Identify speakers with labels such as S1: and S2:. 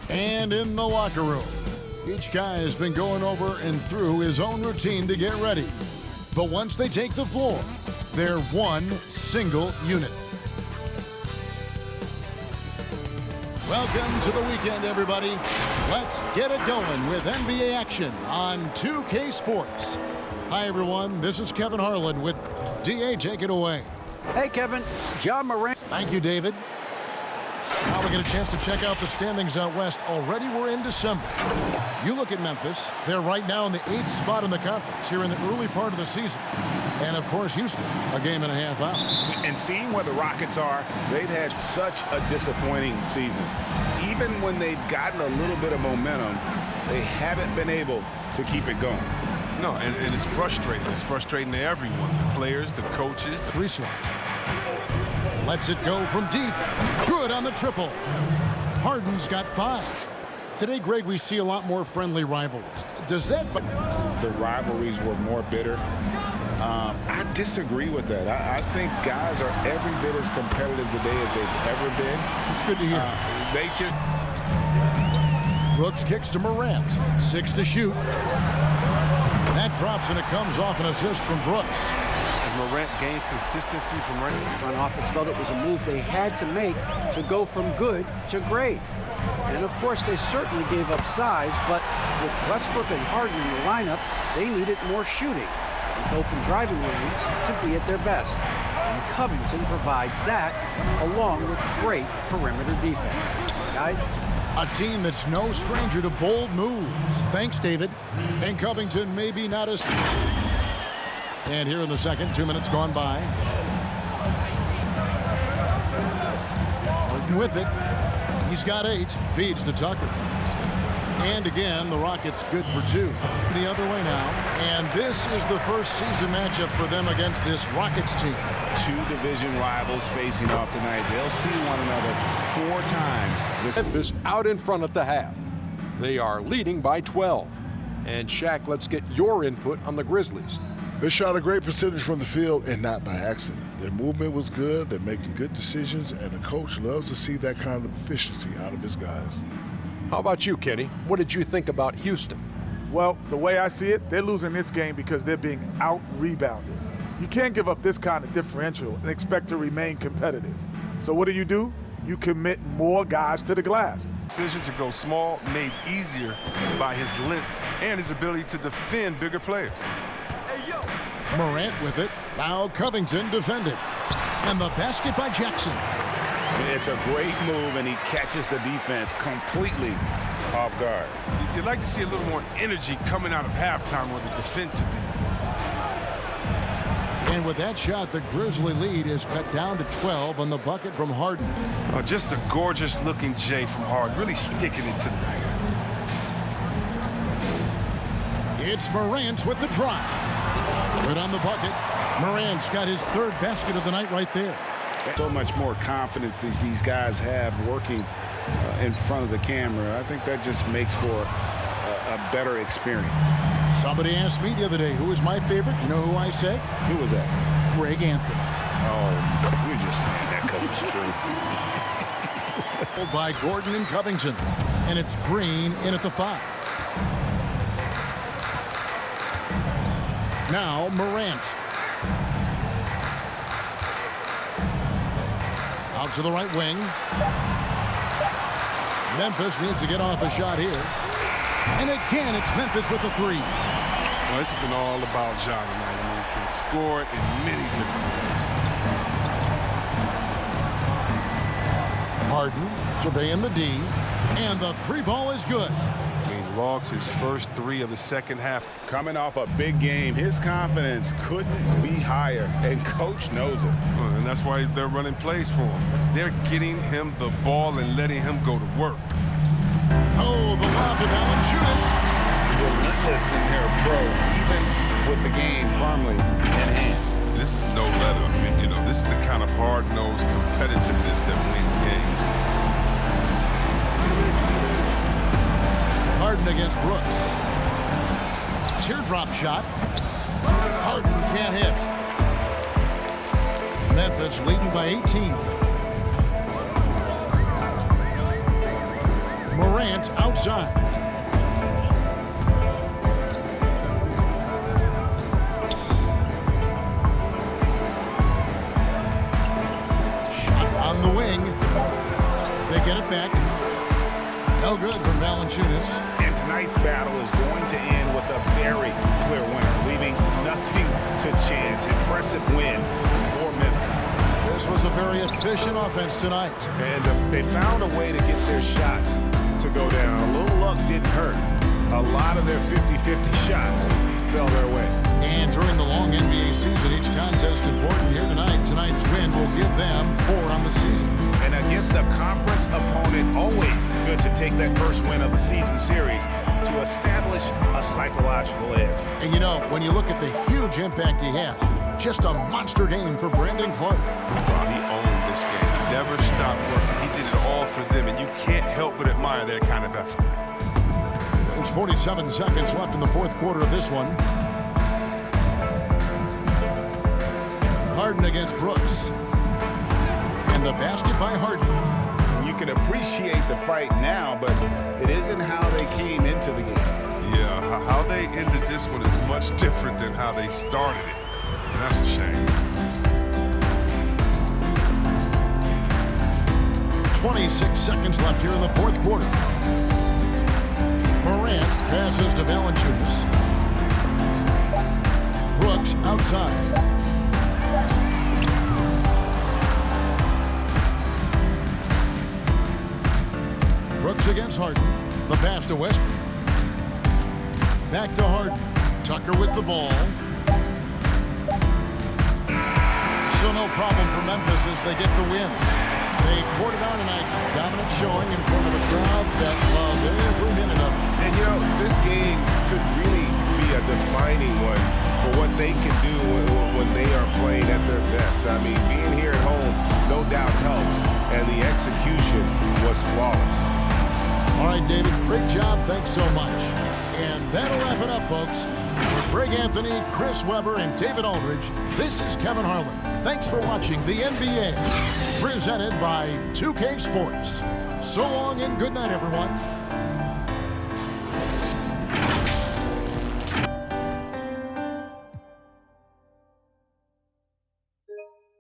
S1: And in the locker room, each guy has been going over and through his own routine to get ready. But once they take the floor, they're one single unit. Welcome to the weekend, everybody. Let's get it going with NBA action on 2K Sports. Hi, everyone. This is Kevin Harlan with DA. Take it away.
S2: Hey, Kevin. John Morant.
S1: Thank you, David. Now we get a chance to check out the standings out west. Already we're in December. You look at Memphis. They're right now in the 8th spot in the conference here in the early part of the season. And, of course, Houston, a game and a half out.
S3: And seeing where the Rockets are, they've had such a disappointing season. Even when they've gotten a little bit of momentum, they haven't been able to keep it going.
S4: No, and it's frustrating. It's frustrating to everyone, the players, the coaches.
S1: The three slot. Lets it go from deep. Good on the triple. Harden's got 5. Today, Greg, we see a lot more friendly rivalries. Does that...
S3: The rivalries were more bitter. I disagree with that. I think guys are every bit as competitive today as they've ever been.
S1: It's good to hear.
S3: They just...
S1: Brooks kicks to Morant. 6 to shoot. That drops, and it comes off an assist from Brooks.
S4: As Morant gains consistency from running.
S2: The front office felt it was a move they had to make to go from good to great. And, of course, they certainly gave up size, but with Westbrook and Harden in the lineup, they needed more shooting, with open driving lanes to be at their best. And Covington provides that, along with great perimeter defense. Guys?
S1: A team that's no stranger to bold moves. Thanks, David. And Covington maybe not as... And here in the second, 2 minutes gone by. Harden with it. He's got 8. Feeds to Tucker. And again, the Rockets good for 2. The other way now. And this is the first season matchup for them against this Rockets team.
S3: 2 division rivals facing off tonight. They'll see one another 4 times.
S5: Memphis out in front at the half. They are leading by 12. And Shaq, let's get your input on the Grizzlies.
S6: They shot a great percentage from the field, and not by accident. Their movement was good, they're making good decisions, and the coach loves to see that kind of efficiency out of his guys.
S5: How about you, Kenny? What did you think about Houston?
S7: Well, the way I see it, they're losing this game because they're being out-rebounded. You can't give up this kind of differential and expect to remain competitive. So what do? You commit more guys to the glass.
S4: Decision to go small made easier by his length and his ability to defend bigger players.
S1: Morant with it. Now Covington defended. And the basket by Jackson.
S3: It's a great move, and he catches the defense completely off guard.
S4: You'd like to see a little more energy coming out of halftime on the defensive end.
S1: And with that shot, the Grizzly lead is cut down to 12 on the bucket from Harden.
S4: Oh, just a gorgeous-looking J from Harden, really sticking it to the ring.
S1: It's Morant with the drive. Good on the bucket. Morant's got his 3rd basket of the night right there.
S3: So much more confidence as these guys have working in front of the camera. I think that just makes for a better experience.
S1: Somebody asked me the other day, who was my favorite? You know who I said?
S3: Who was that?
S1: Greg Anthony.
S3: Oh, you're just saying that because it's true.
S1: By Gordon and Covington. And it's Green in at the 5. Now Morant. Out to the right wing. Memphis needs to get off a shot here. And again, it's Memphis with the 3.
S4: Well, this has been all about John tonight. I mean, he can score it in many different ways.
S1: Harden surveying the D. And the 3 ball is good.
S4: I mean, logs his first 3 of the second half.
S3: Coming off a big game, his confidence couldn't be higher, and coach knows it.
S4: And that's why they're running plays for him. They're getting him the ball and letting him go to work.
S1: Oh, the lob to Valanciunas.
S3: Relentless in their approach, even with the game firmly in hand.
S4: This is no letter. I mean, this is the kind of hard-nosed competitiveness that wins games.
S1: Harden against Brooks. Teardrop shot. Harden can't hit. Memphis leading by 18. Morant outside. Shot on the wing. They get it back. No good for Valanciunas.
S3: And tonight's battle is going to end with a very clear winner, leaving nothing to chance. Impressive win for Memphis.
S1: This was a very efficient offense tonight.
S3: And they found a way to get their shots to go down. A little luck didn't hurt. A lot of their 50-50 shots fell their way.
S1: And during the long NBA season, each contest important here tonight. Tonight's win will give them 4 on the season.
S3: And against a conference opponent, always good to take that first win of the season series to establish a psychological edge.
S1: And you know, when you look at the huge impact he had, just a monster game for Brandon Clark.
S4: Wow, he owned this game. He never stopped working. He did it all for them, and you can't help but admire that kind of effort.
S1: There's 47 seconds left in the fourth quarter of this one. Harden against Brooks. And the basket by Harden.
S3: You can appreciate the fight now, but it isn't how they came into the game.
S4: Yeah, how they ended this one is much different than how they started it. And that's a shame.
S1: 26 seconds left here in the fourth quarter. Morant passes to Valanciunas. Brooks outside. Brooks against Harden. The pass to Westbrook. Back to Harden. Tucker with the ball. So no problem for Memphis as they get the win. They poured it on tonight. Dominant showing in front of a crowd that loved every minute of it.
S3: And you know, this game could really be a defining one for what they can do when they are playing at their best. I mean, being here at home no doubt helps, and the execution was flawless.
S1: All right, David, great job. Thanks so much. And that'll wrap it up, folks. For Greg Anthony, Chris Webber, and David Aldridge, this is Kevin Harlan. Thanks for watching the NBA, presented by 2K Sports. So long and good night, everyone.